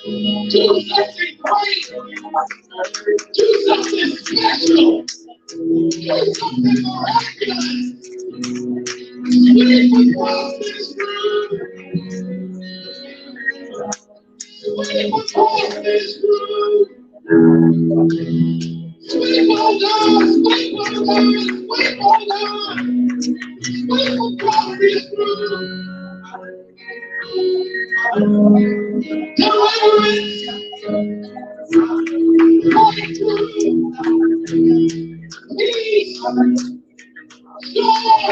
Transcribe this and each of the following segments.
Do something great. Do something special. Do something miraculous. Sweep across this room. Sweep across this room. Sweep on God. Sweep on God. Sweep on God. Sweep across this room. Deliverance. Breakthrough. Peace. Joy.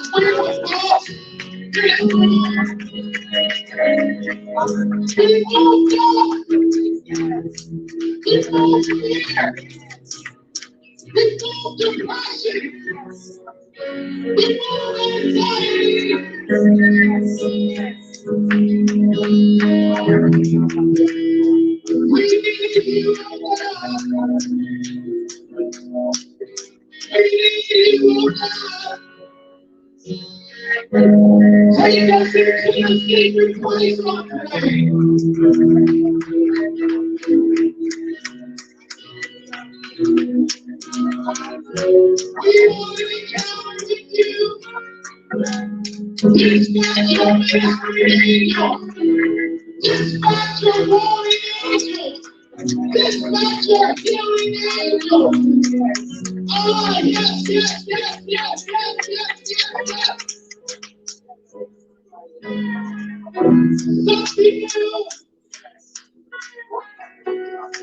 Sweep across this room. Sweep on God. Sweep on fear. Sweep on depression. Sweep on anxiety. We need you, Lord. We need you, Lord. Take us into the secret place of today. We want to encounter with you. Dispatch your ministry angel. Dispatch your warring angel. Dispatch your healing angel. Oh, yes, yes, yes, yes, yes, yes, yes, yes. Something new.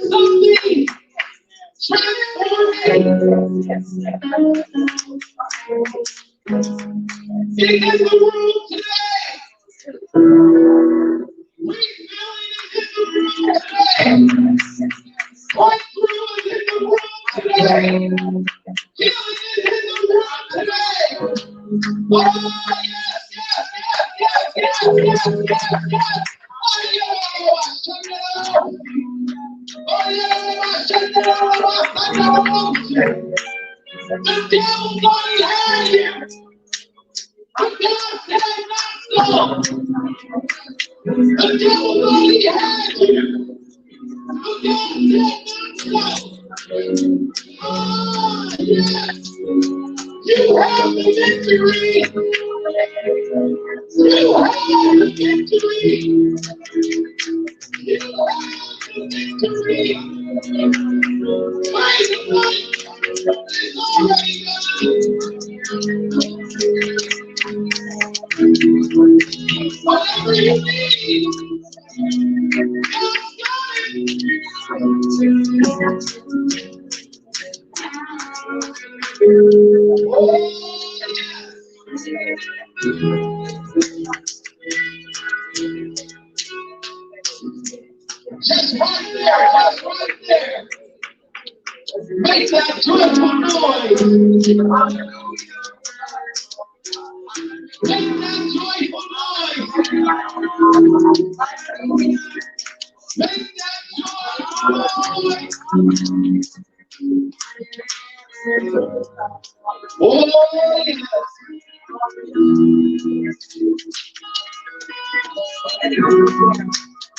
Something transforming. It is the world today. Refilling is in the room today. Breakthrough is in the room today. Healing is in the room today. Oh, yes, yes, yes, yes, yes, yes, yes, yes. Oh, yeah, the devil's already had you. But God said not so. The devil's already had you. But God said not so. Oh, yes. You have the victory. You have the victory. You have the victory. Fight the fight. It's already done. Whatever you need, God's got it. Oh, just right there, just right there. Make that joyful noise. Make that joyful noise. Make that joyful noise. Oh, yes.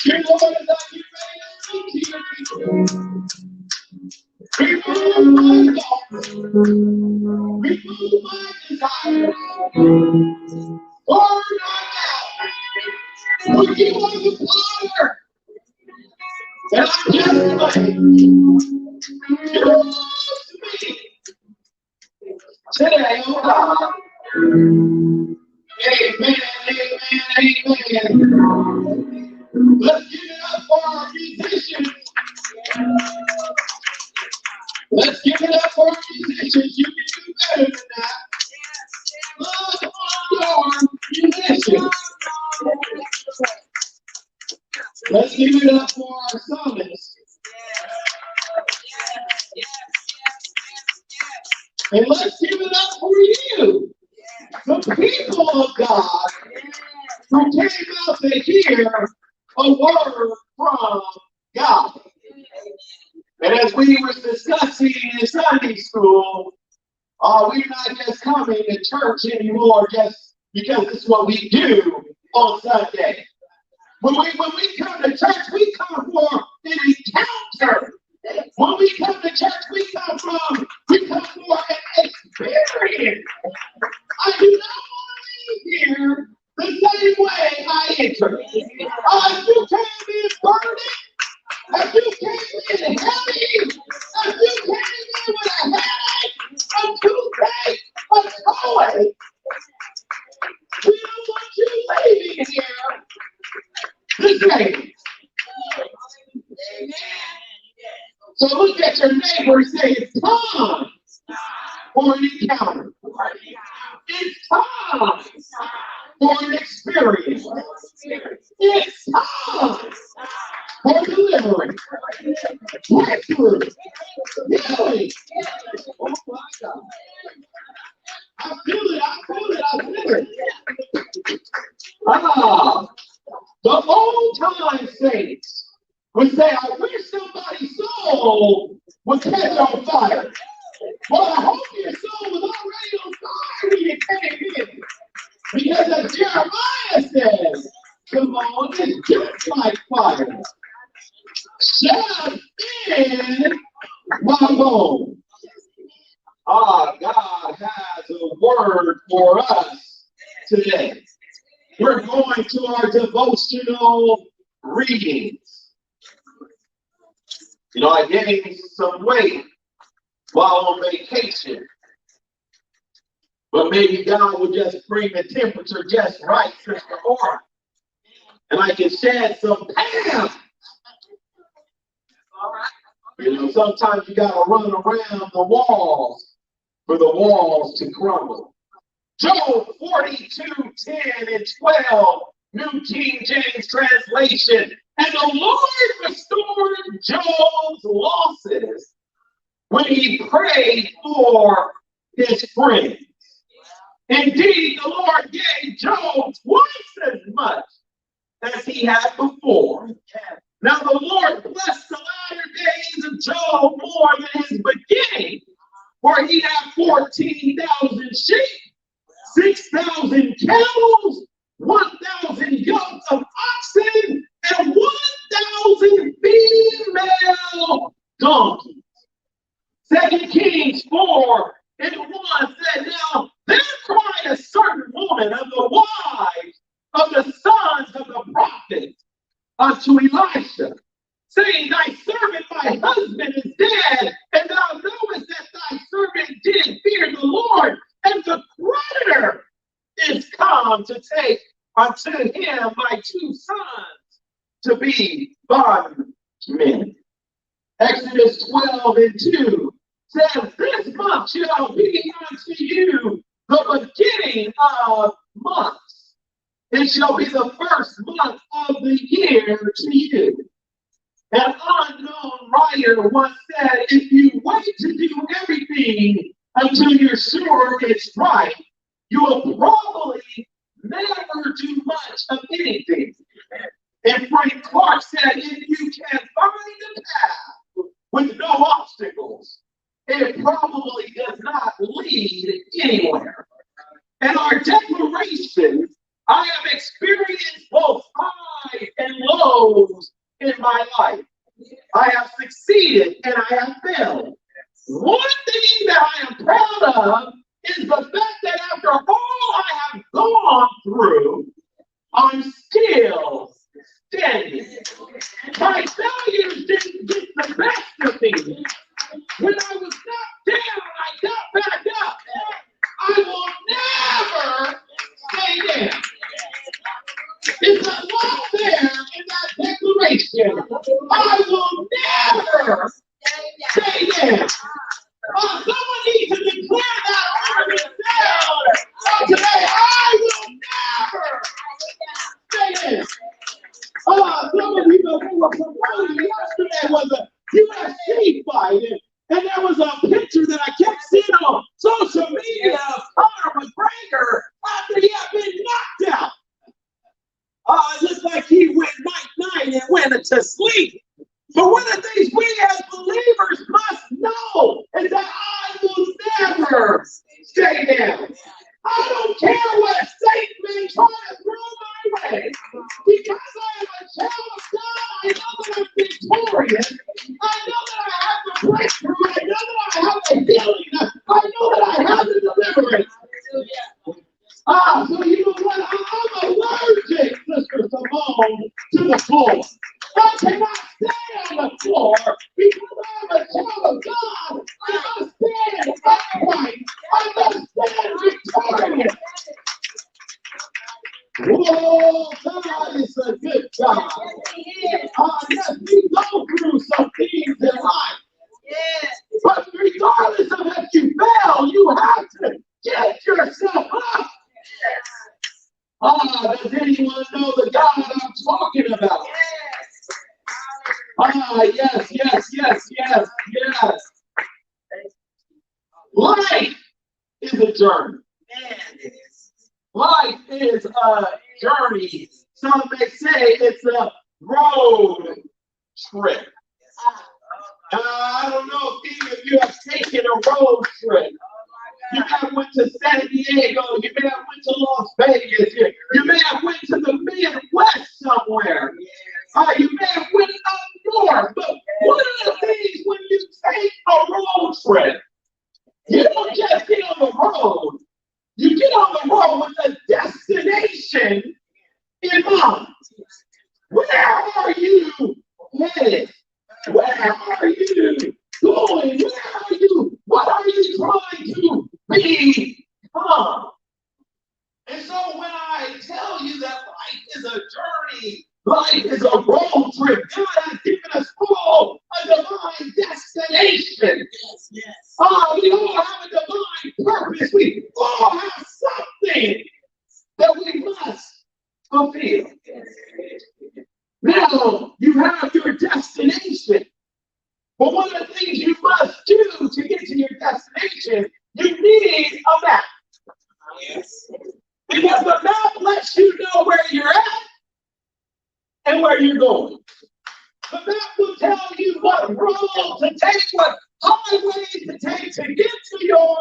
Your Lord is not getting ready to speak to your people. Remove my thoughts. Remove my desires. Pour not out. For you are the power. And I'm just like use me today, oh God. Amen, amen, amen. Let's give it up for our musicians. Let's give it up for our musicians. You can do better than that. Love on your musicians. Let's give it up for our psalmists. And let's give it up for you, the people of God, who came out to hear a word from God. And as we were discussing in Sunday school, we're not just coming to church anymore just because it's what we do on Sunday. When we come to church, we come for an encounter. When we come to church, we come for an experience. I do not want to leave here the same way I entered. If you came in burning, if you came in heavy, if you came in with a headache, a toothache, a toy, we don't want you leaving here the same. So look at your neighbor and say, it's time for an encounter. It's time for an experience. It's time for deliverance, breakthrough, healing. Oh my God. I feel it. The old time saints would say, I wish somebody's soul would catch on fire. Well, I hope your soul was already on fire when you came in. Because as Jeremiah says, come on, it's just like fire. Shut in my bones. God has a word for us today. We're going to our devotional readings. I gained some weight while on vacation. But maybe God will just bring the temperature just right, Sister Aura. And I can shed some pants. Sometimes you got to run around the walls for the walls to crumble. Job 42:10 and 12, New King James translation. And the Lord restored Job's losses when he prayed for his friends. Indeed, the Lord gave Job twice as much as he had before. Now the Lord blessed the latter days of Job more than his beginning, for he had 14,000 sheep, 6,000 camels, 1,000 yokes of oxen, and 1,000 female donkeys. 2 Kings 4:1 said, Now there cried a certain woman of the wives of the sons of the prophets unto Elisha, saying, Thy servant, my husband, is dead, and thou knowest that thy servant did fear the Lord, and the creditor is come to take unto him my 2 sons to be bondmen. Exodus 12:2 says, This month shall be unto you the beginning of months. It shall be the first month of the year to you. An unknown writer once said, if you wait to do everything until you're sure it's right, you will probably never do much of anything. And Frank Clark said, if you can find a path with no obstacles, it probably does not lead anywhere. In our declaration, I have experienced both highs and lows in my life. I have succeeded and I have failed. One thing that I am proud of is the fact that after all I have gone through, I'm still standing. My failures didn't get the best of me. When I was knocked down, I got back up. I will never stay down. It's a lot there in that declaration. I will never stay down. Someone needs to declare that over themselves today. I will never stay down. Some of you know we were promoting yesterday was a UFC fight, and there was a picture that I kept seeing on social media of Conor McGregor after he had been knocked out. It looked like he went night-night and went to sleep. But one of the things we as believers must know is that I will never stay down. I don't care what Satan may try to throw my way, because I am a but when I'm allergic, Sister Simone, to the floor. I cannot stay on the floor because I'm a child of God. I must stand upright. I must stand victorious. Whoa, God is a good God. Yes, we go through some things in life. But regardless of if you fail, you have to get yourself up. Does anyone know the God I'm talking about? Yes. Life is a journey. Life is a journey. Some may say it's a road trip. I don't know if any of you have taken a road trip. You may have went to San Diego. You may have went to Las Vegas. You may have went to the Midwest somewhere. You may have went up north. But one of the things when you take a road trip, you don't just get on the road. You get on the road with a destination in mind. Where are you headed? Where are you going? Where are you? What are you trying to become? And so when I tell you that life is a journey, life is a road trip, God has given us all a divine destination. We all have a divine purpose. We all have something that we must fulfill. Now, you have your destination. But one of the things you must do to get to your destination, you need a map. Because the map lets you know where you're at and where you're going. The map will tell you what road to take, what highway to take to get to your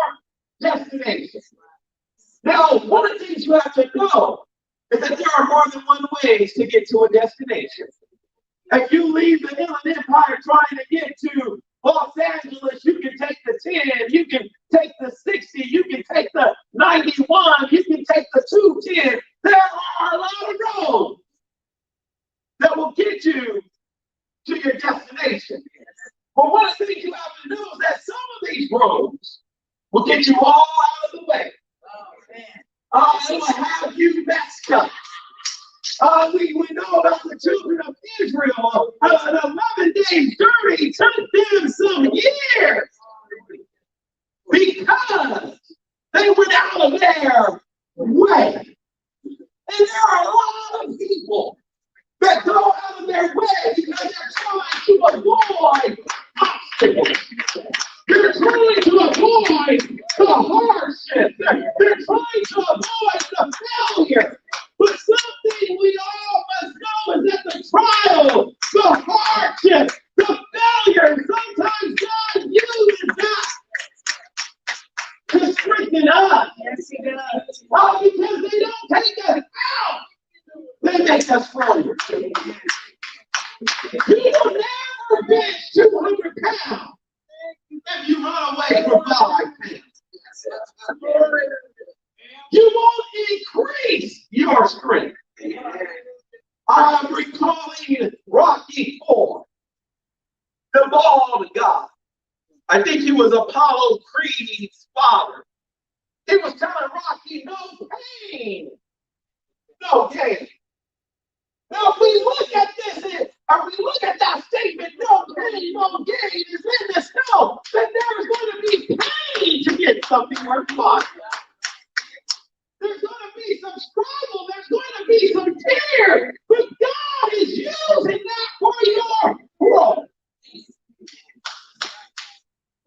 destination. Now, one of the things you have to know is that there are more than one ways to get to a destination. If you leave the Inland Empire trying to get to Los Angeles, you can take the 10, you can take the 60, you can take the 91, you can take the 210. There are a lot of roads that will get you to your destination. But one of the things you have to know is that some of these roads will get you all out of the way. It will have you messed up. We know about the children of Israel. An 11-day journey took them some years because they went out of their way. And there are a lot of people that go out of their way because they're trying to avoid obstacles. They're trying to avoid the hardship. They're trying to avoid the failure. But something we all must know is that the trial, the hardship, the failure, sometimes God uses that to strengthen us. Yes, He does. Because they don't take us out, they make us stronger. You will never bench 200 pounds if you run away from God. You won't increase your strength. I'm recalling Rocky IV, the bald guy. I think he was Apollo Creed's father. He was telling Rocky, no pain, no gain. Now, if we look at this, or we look at that statement, no pain, no gain is in this, no, then there's going to be pain to get something worthwhile. There's going to be some struggle. There's going to be some tears. But God is using that for your growth.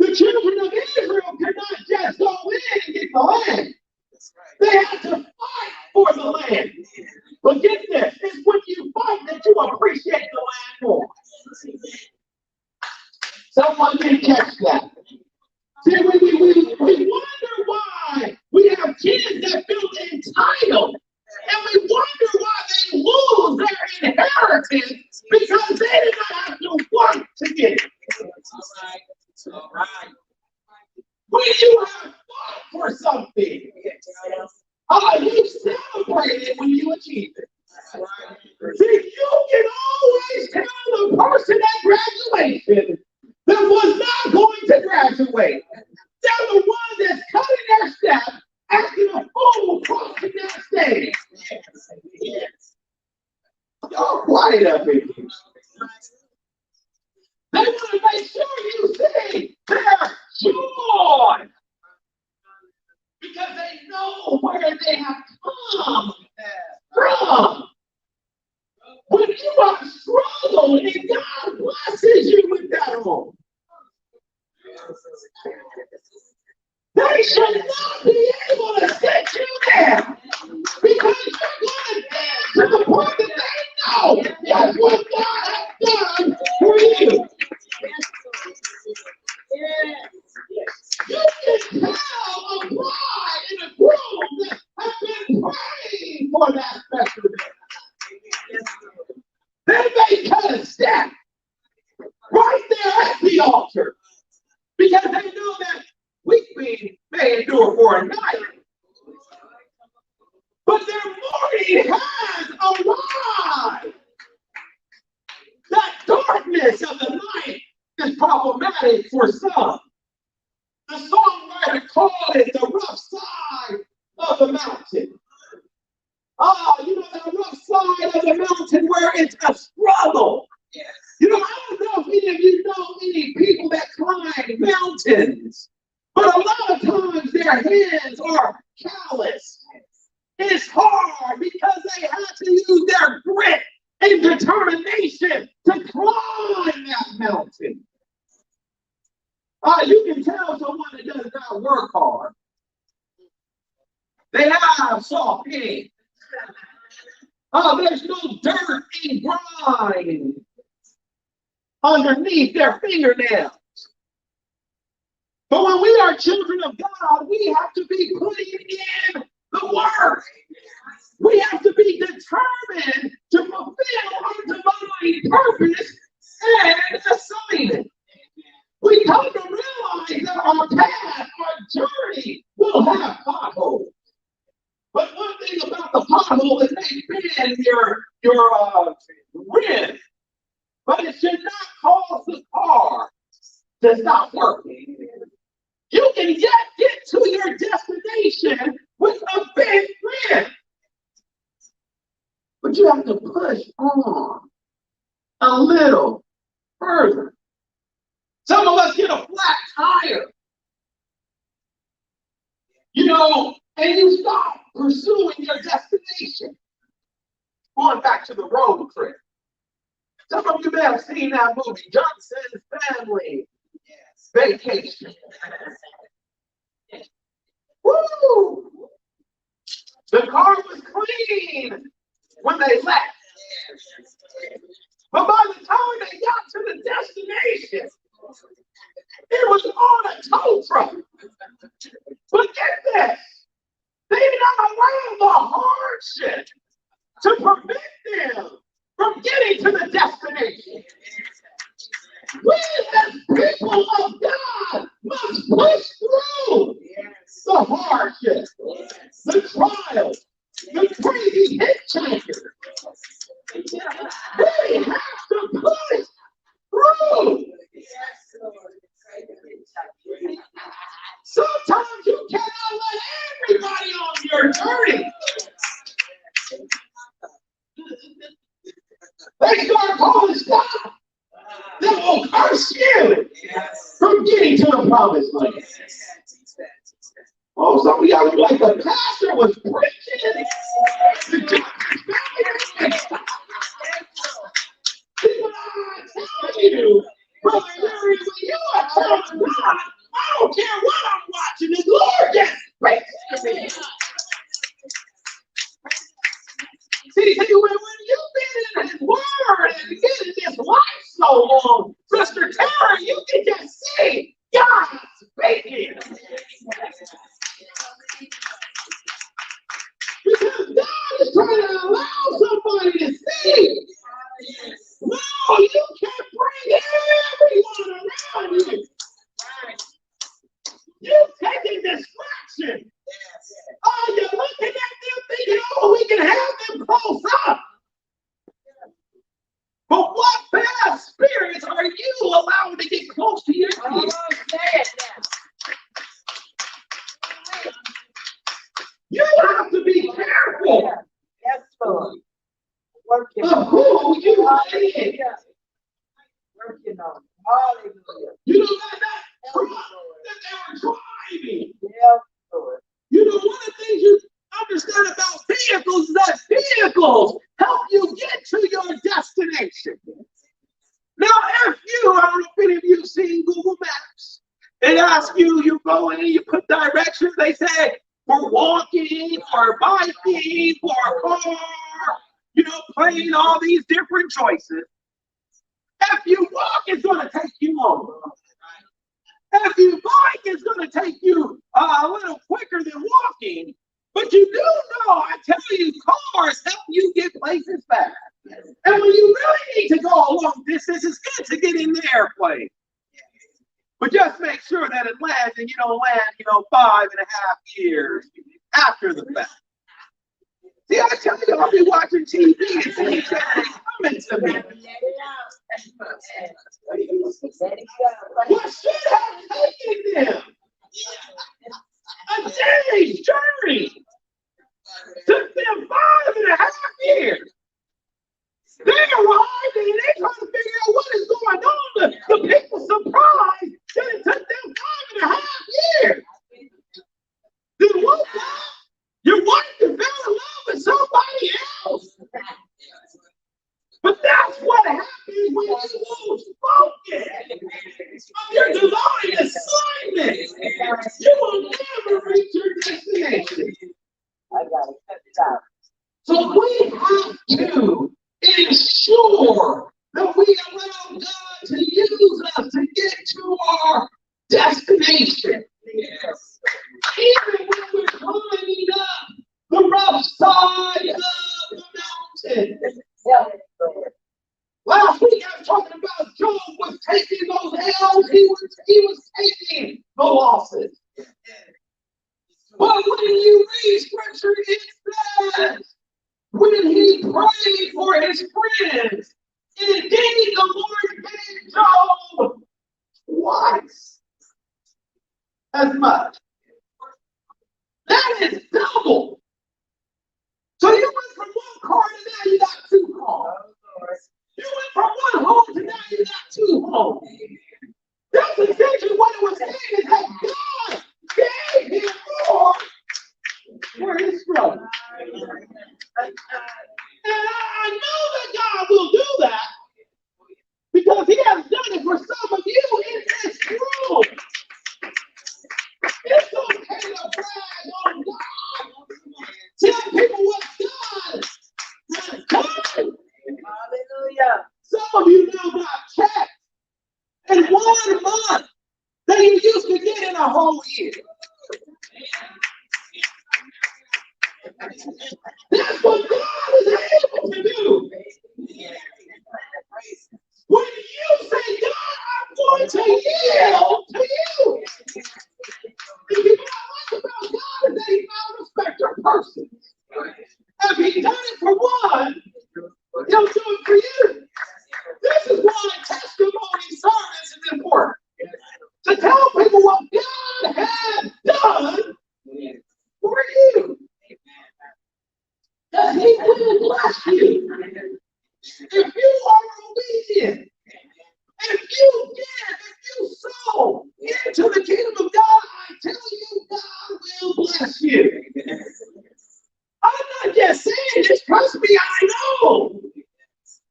The children of Israel could not just go in and get the land. They had to fight for the land. But get this, it's when you fight that you appreciate the land more. Someone didn't catch that. See, we wonder why we have kids that feel entitled. And we wonder why they lose their inheritance because they did not have to work to get it. All right. When you have fought for something, you celebrate celebrated when you achieve it. See, you can always tell the person at graduation that was not going to graduate. They're the ones that's cutting their step, acting a fool crossing that stage. Y'all quiet up in here. They want to make sure you see their joy. Because they know where they have come from. When you are struggling and God blesses you with that home, they should not be able to sit you there because you're going to get to the point that they know that's what God has done for you. You can tell a bride and a groom that have been praying for that special day. They may cut a step right there at the altar because they know that weeping may endure for a night, but their morning has arrived. That darkness of the night is problematic for some. The songwriter called it the rough side of the mountain. You know that rough side of the mountain where it's a struggle. Yes. You know, I don't know if any of you know any people that climb mountains, but a lot of times their hands are calloused. It's hard because they have to use their grit and determination to climb that mountain. You can tell someone that does not work hard. They have soft hands. There's no dirt and grime underneath their fingernails. But when we are children of God, we have to be putting in the work. We have to be determined to fulfill our divine purpose and assignment. We come to realize that our path, our journey will have potholes. But one thing about the pothole is they bend your rim, but it should not cause the car to stop working. You can yet get to your destination with a bent rim, but you have to push on a little further. Some of us get a flat tire, you know, and you stop pursuing your destination. Going back to the road trip. Some of you may have seen that movie, Johnson's Family Vacation. Woo! The car was clean when they left. But by the time they got to the destination, it was on a tow truck. But get this, they did not allow the hardship to prevent them from getting to the destination. We as people of God must push through the hardship, the trials, the crazy hitchhiker. We have to push through. Sometimes you cannot let everybody on your journey. They start calling stuff that will curse you from getting to the promised land. Oh, some of y'all like the pastor was preaching. People are telling you, Brother Larry, when you are telling God, I don't care what I'm watching, the Lord just speaks to me. See, when you've been in His Word and been in this life so long, Sister Tara, you can just see God speaking. Because God is trying to allow somebody to see. No, you can't bring everyone around you. You're taking distraction. Oh, you're looking at them thinking, oh, we can have them close up. But what bad spirits are you allowing to get close to your kids? You have to be careful. Yes, Lord. Of who you let in. Working on. Hallelujah. You know that they were driving. Yes, Lord. You know, one of the things you understand about vehicles is that vehicles help you get to your destination. Now, if you, I don't know if any of you have seen Google Maps, they ask you, you go in, you put directions, they say, for walking, for biking, for a car, you know, playing all these different choices. If you walk, it's going to take you longer. If you bike, it's going to take you a little quicker than walking. But you do know, I tell you, cars help you get places fast. And when you really need to go a long distance, it's good to get in the airplane. But just make sure that it lands and you don't land, 5.5 years after the fact. See, I tell you, I'll be watching TV and things that coming to me. What should have taken them a day's journey took them 5.5 years. They arrived and they trying to figure out what is going on. The people surprised that it took them 5.5 years. Then woke up, your wife fell in love with somebody else. But that's what happens when you lose focus of your divine assignment. You will never reach your destination. I got to cut it out. So we have to ensure that we allow God to use us to get to our destination. Yes. Even when we're climbing up the rough side of the mountain. Yes. Last week I was talking about Job was taking those L's. He was taking the losses. But when you read scripture, it says, when he prayed for his friends, indeed the Lord gave Job twice as much. That is double. So you went from one car to now you got 2 cars. You went from one home to now you got 2 homes. That's essentially what it was saying, is that God gave him more for his struggle. And I know that God will do that because he has done it for some of you in this room. It's okay to brag on God. Tell people what God has done. Hallelujah. Some of you now got checks in 1 month that you used to get in a whole year. That's what God is able to do. When you say, God, I'm going to yield to you. The people I like about God is that he's not a respecter of persons. If he done it for one, he'll do it for you. This is why testimony service is important. To tell people what God has done for you. That he will bless you. If you are obedient, if you give, if you sow into the kingdom of God, I tell you, God will bless you. I'm not just saying this, trust me, I know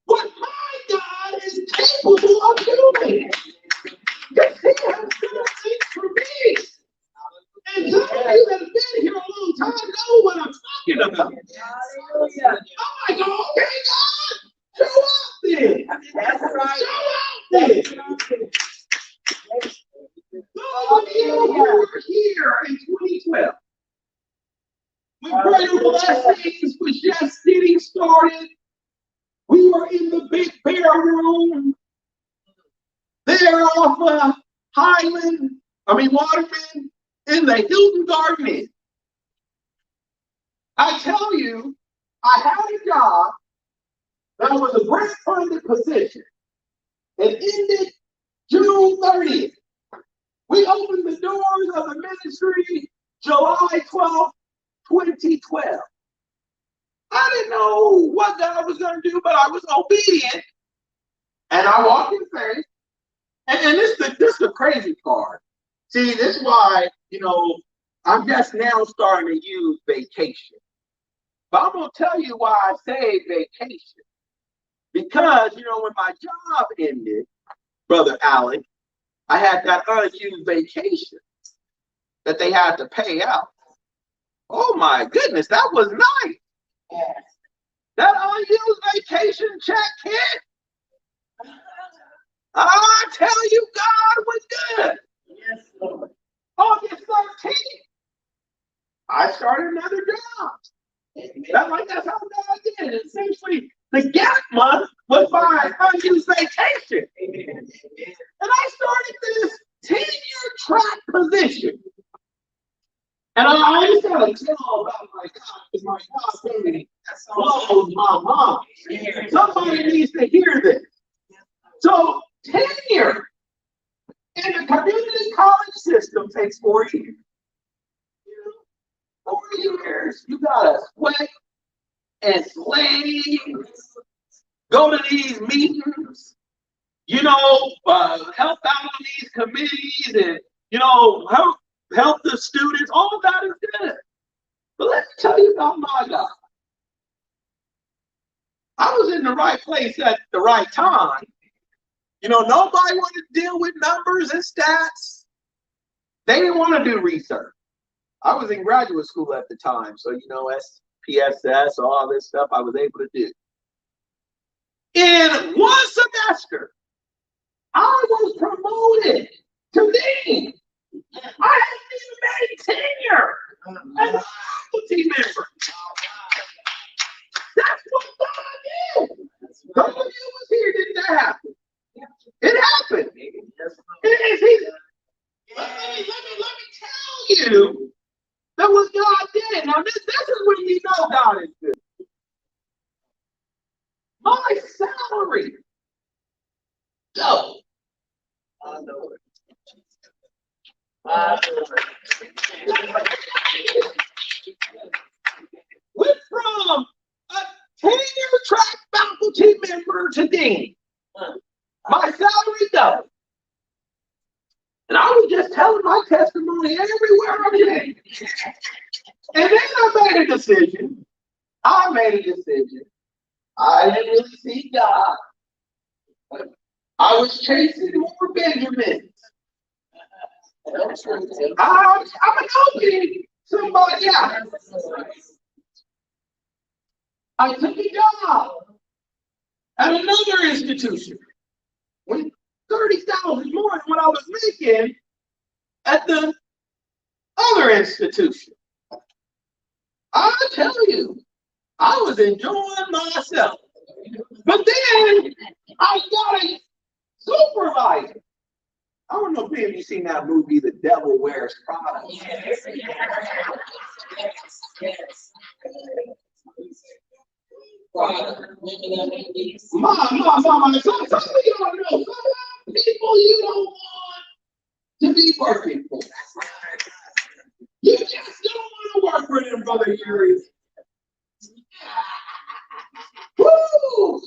what my God is capable of doing. Because he has done things for me. And some of you that have been here a long time know what I'm talking about. Hallelujah. I'm like, okay, God, show up then. That's right. Show out then. Those of you who were here in 2012, when Greater Blessings was just getting started, we were in the big bear room there off Waterman, in the Hilton Garden Inn. I tell you, I had a job that was a grant funded position. It ended June 30th. We opened the doors of the ministry July 12th, 2012. I didn't know what God was going to do, but I was obedient. And I walked in faith. And this is the crazy part. See, this is why, I'm just now starting to use vacation. But I'm going to tell you why I say vacation. Because, when my job ended, Brother Alec, I had that unused vacation that they had to pay out. Oh my goodness, that was nice. Yes. That unused vacation check hit. I tell you, God was good. Yes, Lord. August 13th, I started another job. That's how God did it. Essentially, the gap month was my unused vacation. And I started this 10-year track position. And I just got to tell about my God, because my God really blows my mind. Somebody needs to hear this. So, tenure in the community college system takes 4 years. 4 years, you gotta sweat and slave, go to these meetings, help out on these committees and, help the students. All of that is good. But let me tell you about my God. I was in the right place at the right time. Nobody wanted to deal with numbers and stats. They didn't want to do research. I was in graduate school at the time, so SPSS, all this stuff I was able to do. In one semester, I was promoted to dean. I hadn't even made tenure as a faculty member. That's what God did. Some of you was here, didn't that happen? It happened. Let me tell you that what God did. Now this is when you know God is good. My salary doubled. Went from a 10-year track faculty member to dean. My salary doubled. And I was just telling my testimony everywhere I went. And then I made a decision. I didn't really see God. I was chasing more Benjamins. I'm helping somebody out. I took a job at another institution with $30,000 more than what I was making at the other institution. I tell you, I was enjoying myself. But then I got a supervisor. I don't know if any of you seen that movie, The Devil Wears Prada. Yes. Mama, some of y'all know some people you don't want to be working for. You just don't want to work for them, Brother Yuri. Woo!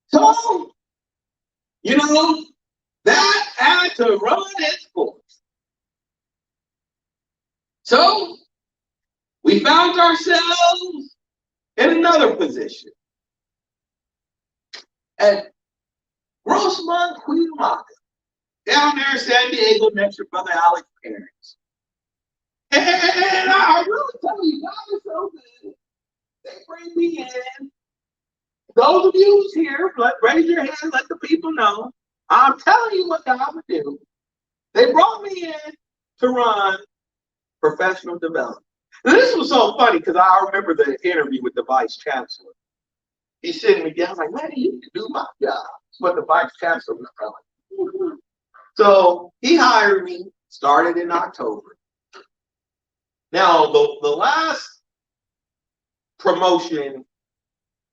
So, that had to run its course. So, we found ourselves in another position at Grossmont, Cuyahoga, down there in San Diego, next to Brother Alec's parents. And I really tell you, God is so good. They bring me in. Those of you who's here, raise your hand, let the people know. I'm telling you what God would do. They brought me in to run professional development. Now, this was so funny because I remember the interview with the vice chancellor. He's sitting me down, I was like, man, you can do my job. That's what the vice chancellor was telling me. So he hired me, started in October. Now, the last promotion,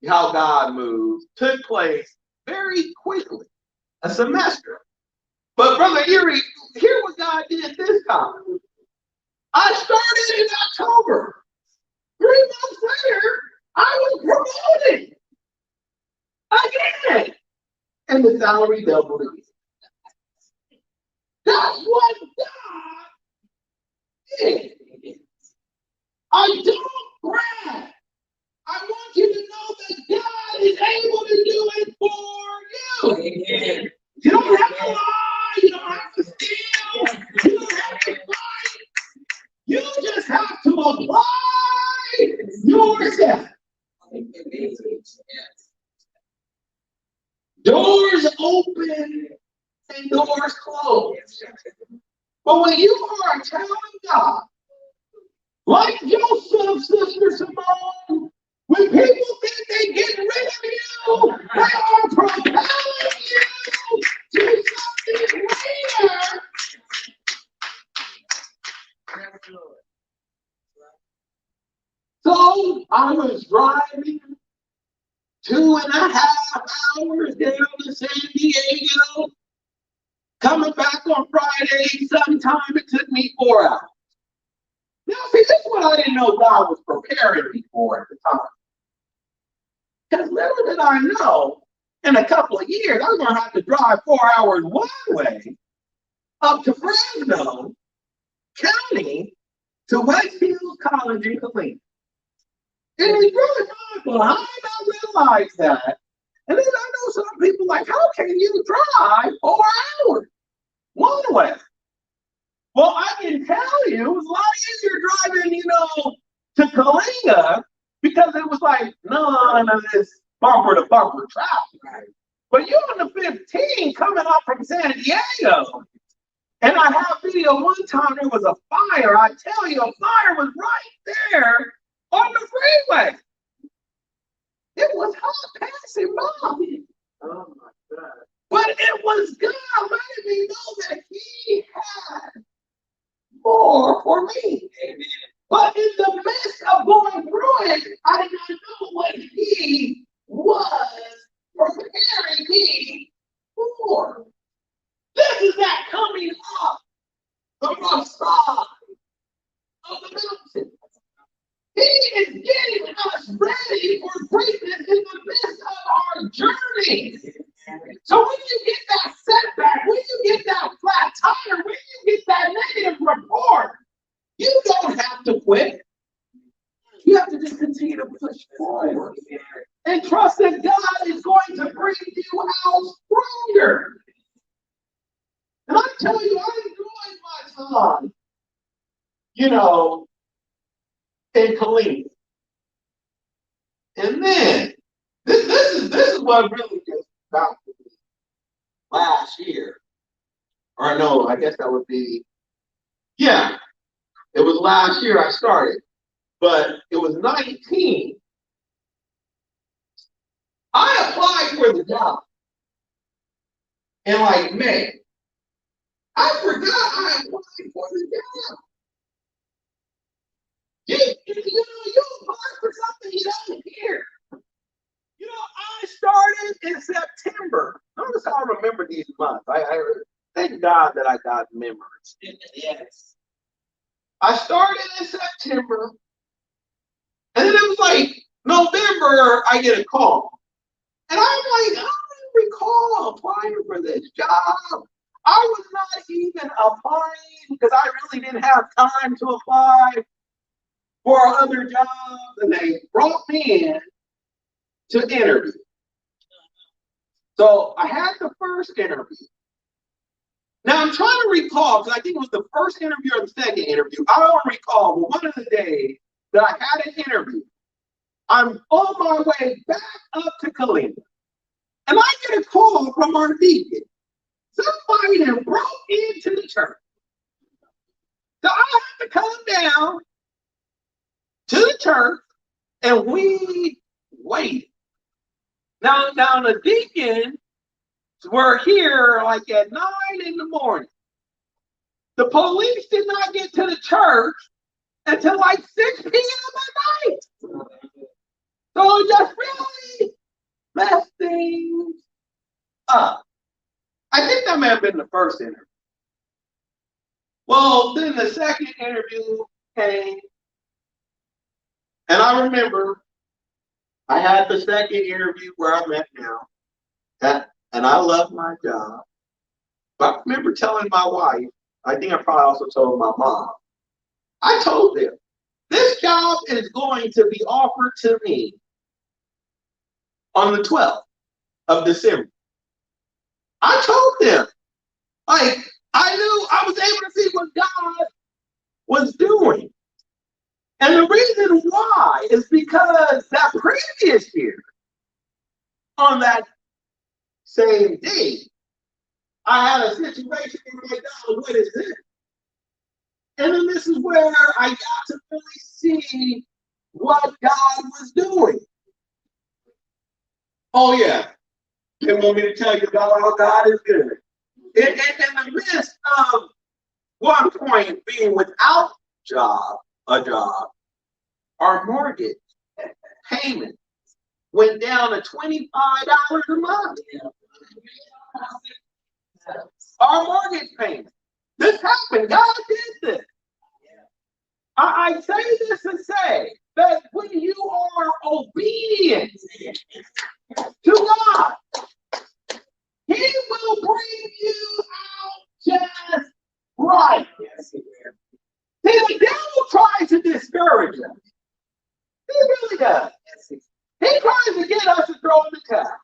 how God moves, took place very quickly, a semester. But Brother Erie, hear what God did this time. I started in October. 3 months later, I was promoted again. And the salary doubled again. That's what God did. I don't brag. I want you to know that God is able to do it for you. Amen. You don't have to lie. You don't have to steal. You don't have to fight. You just have to apply yourself. Doors open and doors close. But when you are telling God, like Joseph's sister Simone, when people think they get rid of you, they are propelling you to something greater. So I was driving 2.5 hours down to San Diego, coming back on Friday. Sometime it took me 4 hours. Now, see, this is what I didn't know God was preparing me for at the time. Because little did I know, in a couple of years, I was going to have to drive 4 hours one way up to Fresno County to West Hills College in Cleveland. It was really mindful. I did not realize that. And then I know some people like, how can you drive 4 hours one way? Well, I can tell you, it was a lot easier driving, to Kalinga because it was like none of this bumper to bumper traffic. But you're on the 15 coming up from San Diego. And I have video one time there was a fire. I tell you, a fire was right there on the freeway. It was hot passing by. Oh my God. But it was God letting me know that He had more for me. Amen. But in the midst of going through it, I did not know what He was preparing me for. This is that coming up the rough side of the mountain. He is getting us ready for greatness in the midst of our journey. So when you get that setback, when you get that flat tire, when you get that negative report, you don't have to quit. You have to just continue to push forward and trust that God is going to bring you out stronger. And I tell you, I enjoyed my time, in Kayannus. And then, this is what really gets about me last year. Or no, I guess that would be, it was last year I started. But it was 19. I applied for the job in like May. I forgot I applied for the job. You apply for something you don't hear. I started in September. Notice how I remember these months. I thank God that I got memories. Yes. I started in September, and then it was like November, I get a call. And I'm like, I don't recall applying for this job. I was not even applying because I really didn't have time to apply for other jobs. And they brought me in to interview. So I had the first interview. Now I'm trying to recall, because I think it was the first interview or the second interview. I don't recall, but one of the days that I had an interview, I'm on my way back up to Kayannus. And I get a call from our deacon. Somebody that broke into the church. So I have to come down to the church, and we waited. Now the deacons were here like at 9 in the morning. The police did not get to the church until like 6 p.m. at night. first interview. Well, then the second interview came, and I remember I had the second interview where I'm at now, and I love my job. But I remember telling my wife, I think I probably also told my mom, I told them, this job is going to be offered to me on the 12th of December. I told them, like, I knew I was able to see what God was doing. And the reason why is because that previous year, on that same day, I had a situation where I'm like, God, what is this? And then this is where I got to really see what God was doing. Oh, yeah. They want me to tell you about how God is good. In the midst of one point being without a job, our mortgage payment went down to $25 a month. Our mortgage payment. This happened. God did this. I say this to say that when you are obedient to God, He will bring you out just right. See, the devil tries to discourage us. He really does. He tries to get us to throw in the towel.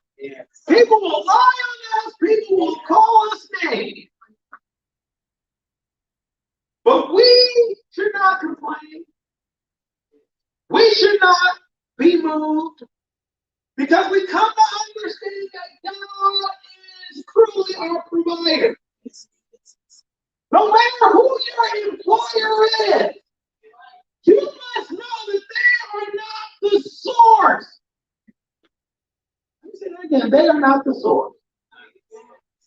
People will lie on us. People will call us names. But we should not complain. We should not be moved, because we come to understand that God is truly our provider. No matter who your employer is, you must know that they are not the source. Let me say that again. They are not the source.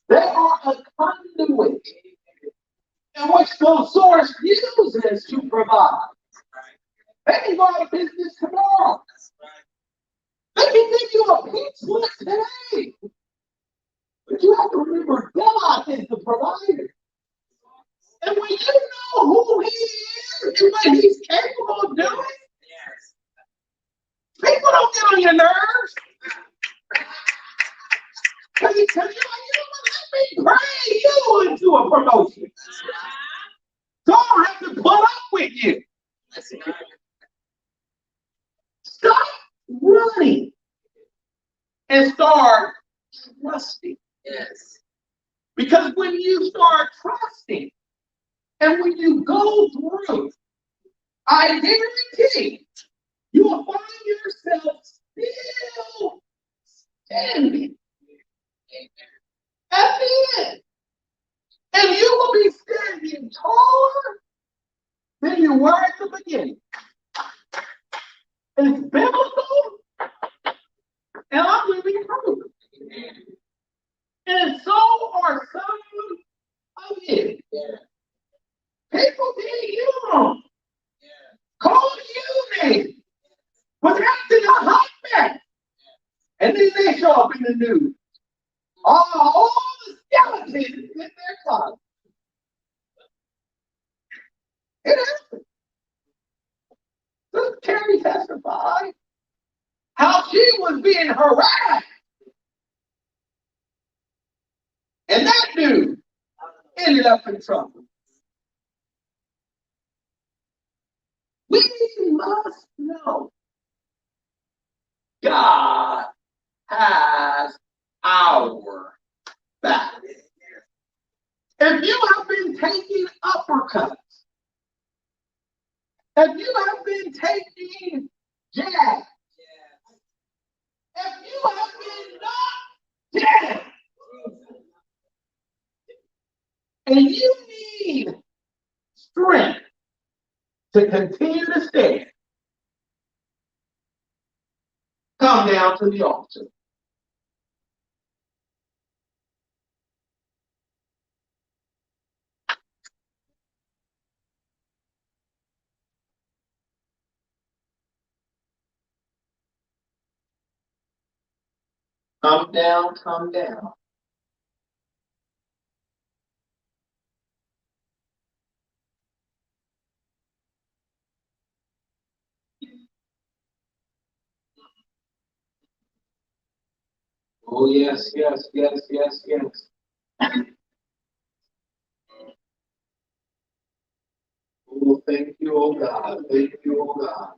They are a conduit in which the source uses to provide. They can go out of business tomorrow. They can give you a pink slip today. But you have to remember, God is the provider. And when you know who He is and what He's capable of doing, people don't get on your nerves. Because you're like, let me pray you into a promotion. So I don't have to put up with you. Stop running and start trusting. Yes. Because when you start trusting and when you go through, I guarantee you will find yourself still standing at the end. And you will be standing taller than you were at the beginning. It's biblical, and I'm living proof. And so are some of you. People did you wrong. Called you names. Was acting a hot mess. And then they show up in the news. All the skeletons in their closet. It happened. Does Terry testify how she was being harassed? And that dude ended up in trouble. We must know God has our back. If you have been taking uppercuts, if you have been taking jabs, if you have been knocked down, and you need strength to continue to stand, come down to the altar. Come down, come down. Oh, yes, yes, yes, yes, yes. Oh, thank you, oh God. Thank you, oh God.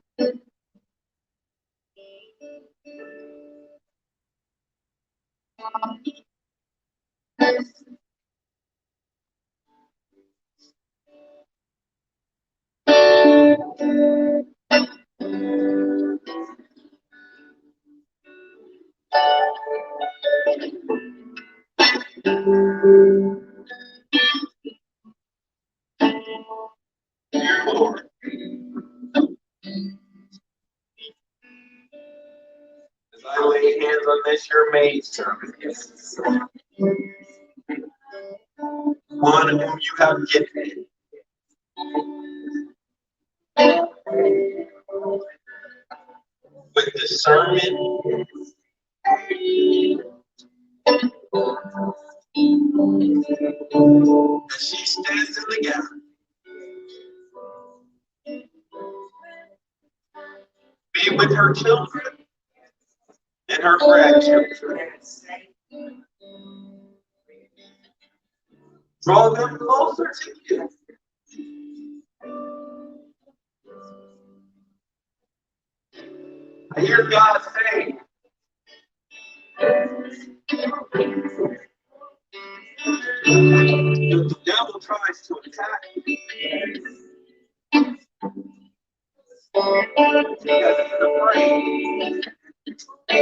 Dear Lord, as I lay hands on this your maid servant, one whom you have gifted, with discernment, as she stands in the gap, be with her children and her grandchildren. Draw them closer to you. I hear God saying, if the devil tries to attack you, because he's afraid. But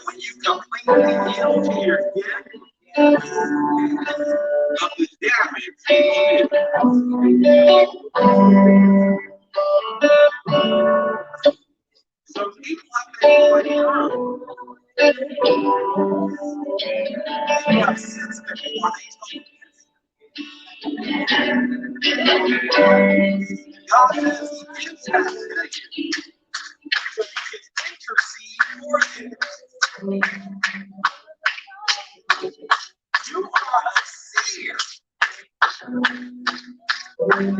when you completely yield to your gift of the damage he did, some people have been going through. They have sins before they told you. God says he gives that to you so you can intercede for them. You are a seer. And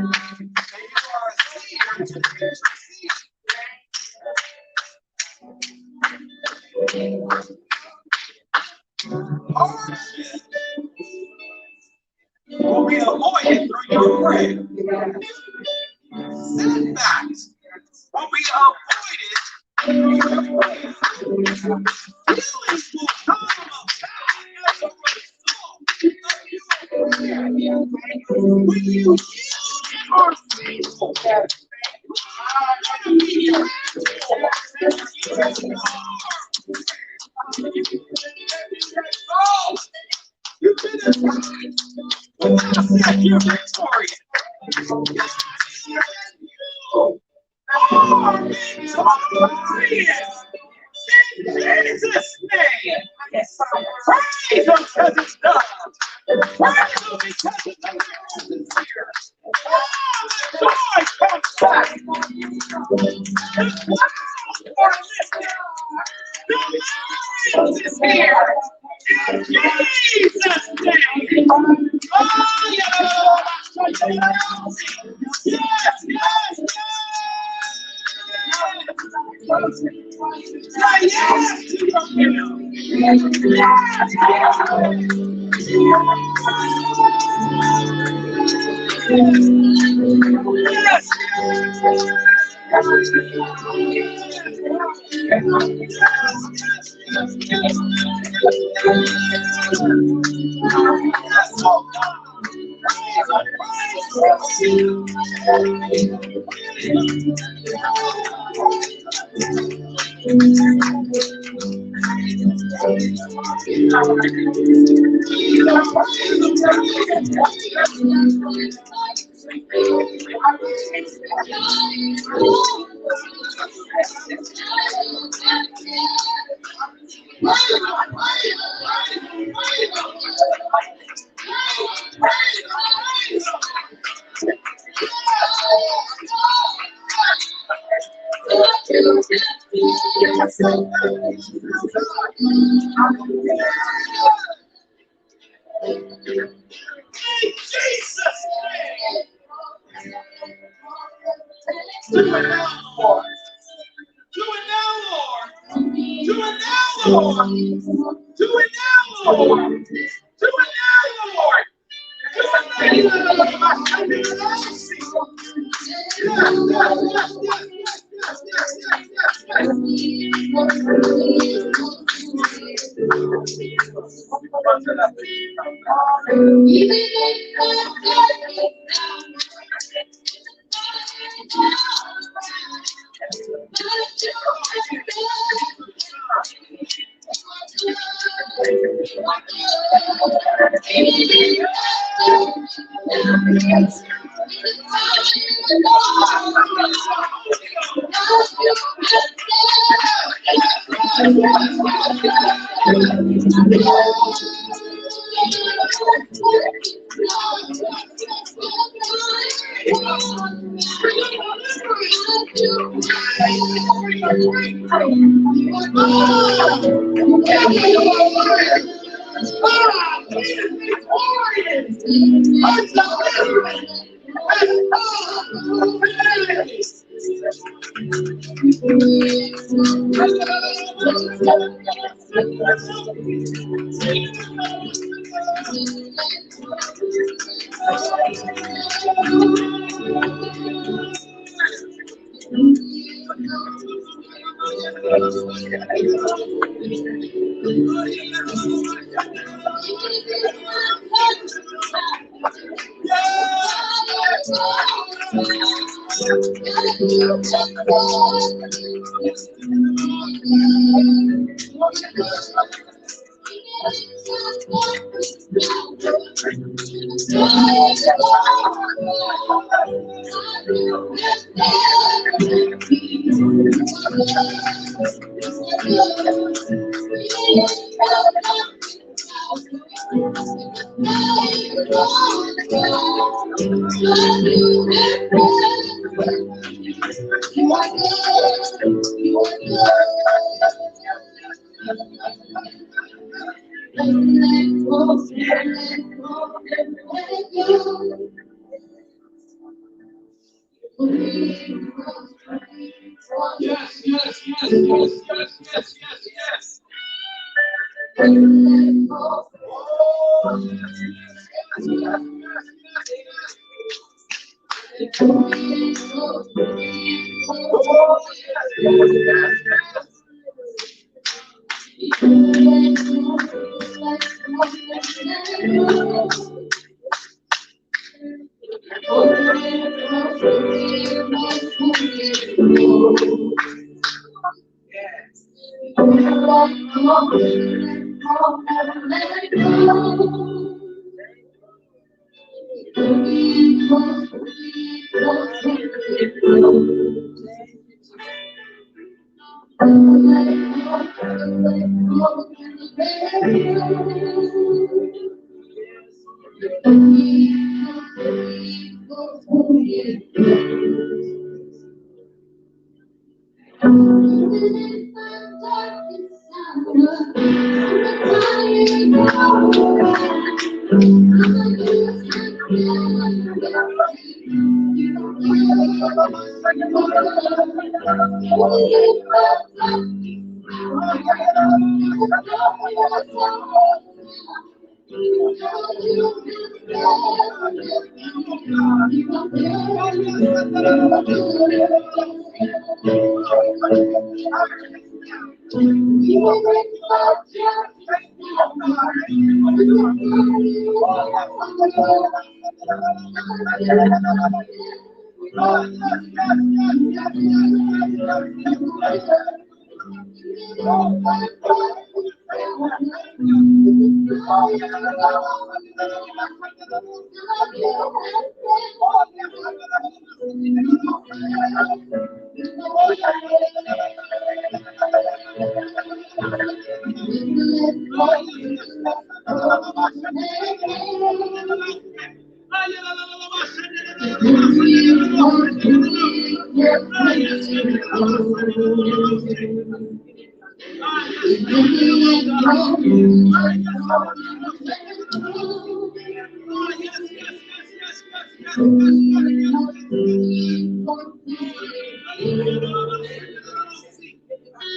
you are a seer to intercede. Hardship will be avoided through your prayer. Setbacks will be avoided through your prayer. Healings will come about as a result of your prayer. When you yield and are faithful, you are going to be grateful that you are. You've been attacked, but now said you're victorious. You are victorious in Jesus' name. Praise Him because it's done. Praise Him because the deliverance is here. Oh, the joy comes back. The clouds are lifted. The light is here. In Jesus' name. Oh, yeah. Yes, yes, yes. Say yes to your will. Yes, Do it now, Lord. Do it now, Lord. Do it now, Lord. Do it now, Lord. Do it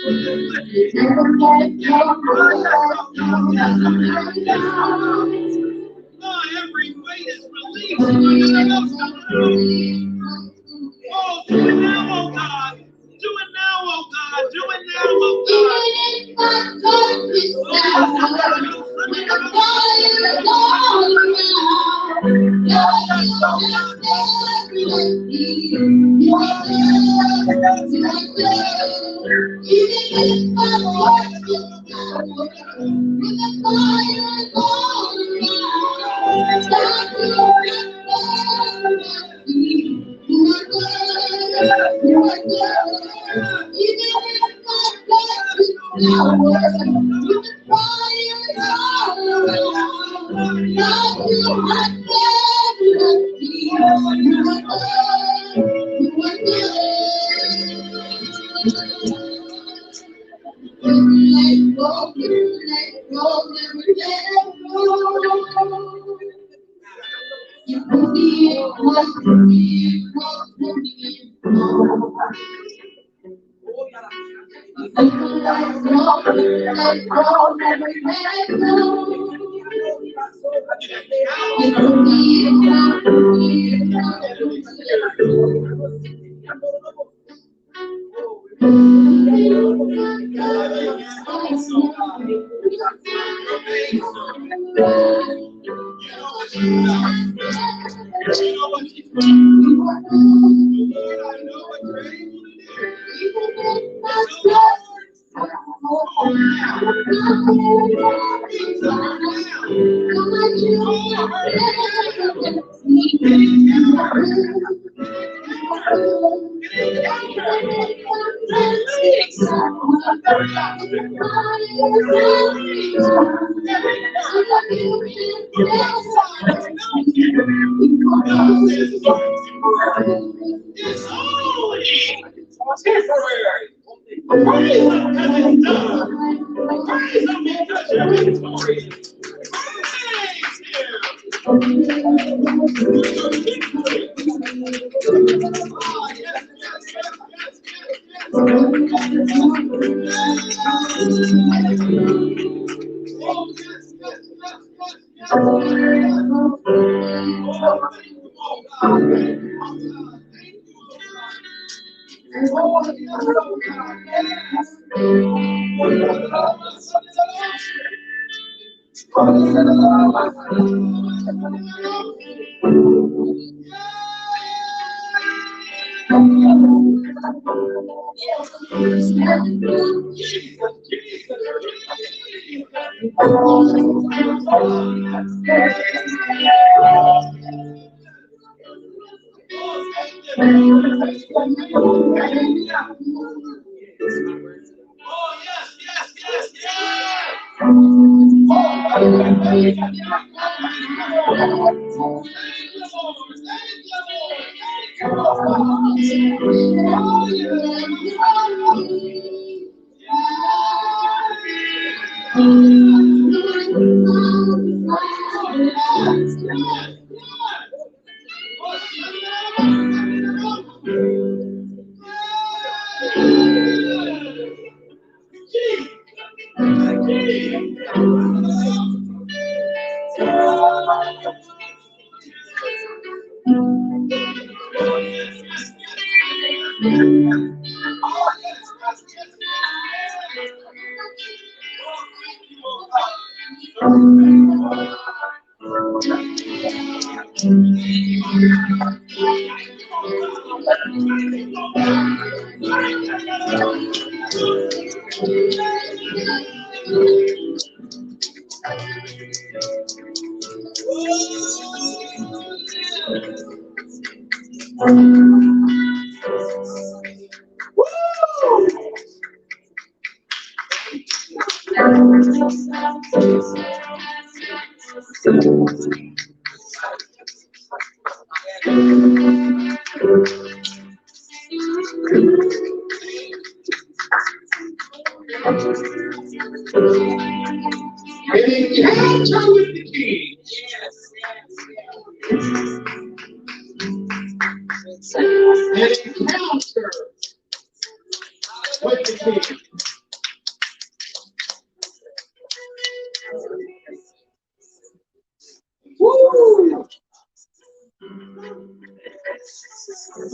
Every weight is released. Oh, do it now, oh God. Do it now, oh God. Do it now, oh It's only temporary. Praise Him because it's done. Praise Him because you're victorious. Praise Him. Oh, yes, yes, yes, An encounter with the King. An encounter with the King.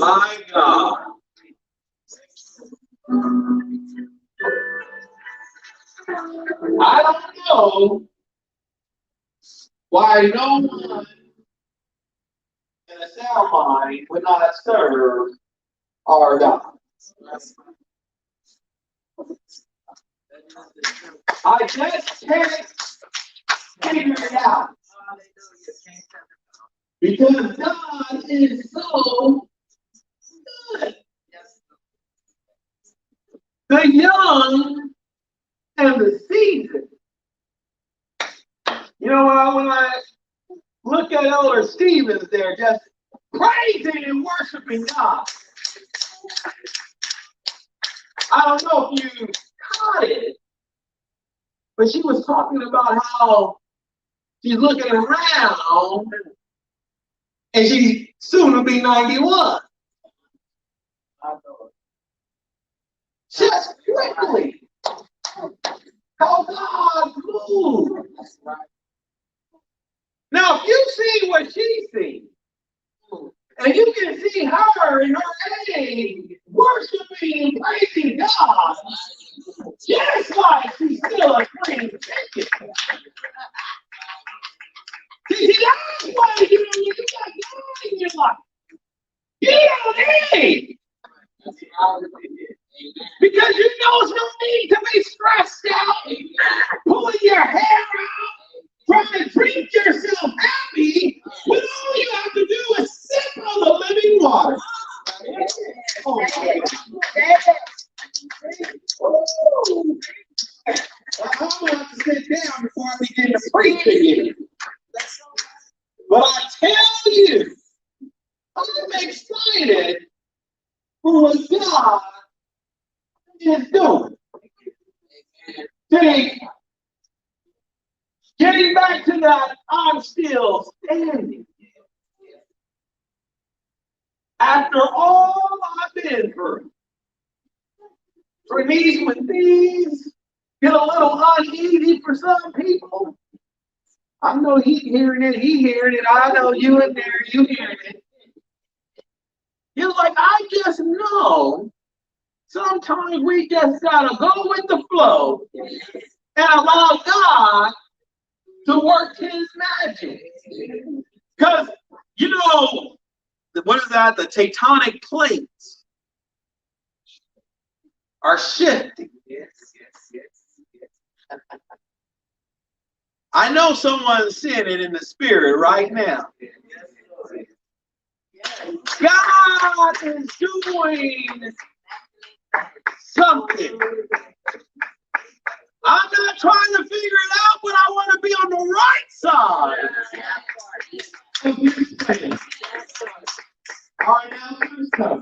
My God. I don't know why no one in a sound mind would not serve our God. I just can't figure it out. Because God is so good. The young and the seasoned. You know, when I look at Elder Stevens there, just praising and worshiping God. I don't know if you caught it, but she was talking about how she's looking around and she's soon to be 91. Just quickly. How God moves. Now, if you see what she sees, and you can see her in her age worshiping and praising God, just like she's still a clean ticket. See, that's why you got God in your life. You don't need. Because you know it's no need to be stressed out, pulling your hair out, trying to drink yourself happy, when all you have to do is sip on the living water. Oh, I'm going to have to sit down before I begin to preach again. But I tell you, I'm excited for what God is doing. See, getting back to that, I'm still standing. After all I've been through, for these when things get a little uneasy for some people, I know he's hearing it, I know you in there, you hearing it. You're like, I just know sometimes we just gotta go with the flow and allow God to work his magic. Because, you know, what is that? The tectonic plates are shifting. Yes. I know someone's seeing it in the spirit right now. God is doing something. I'm not trying to figure it out, but I want to be on the right side. All right, now,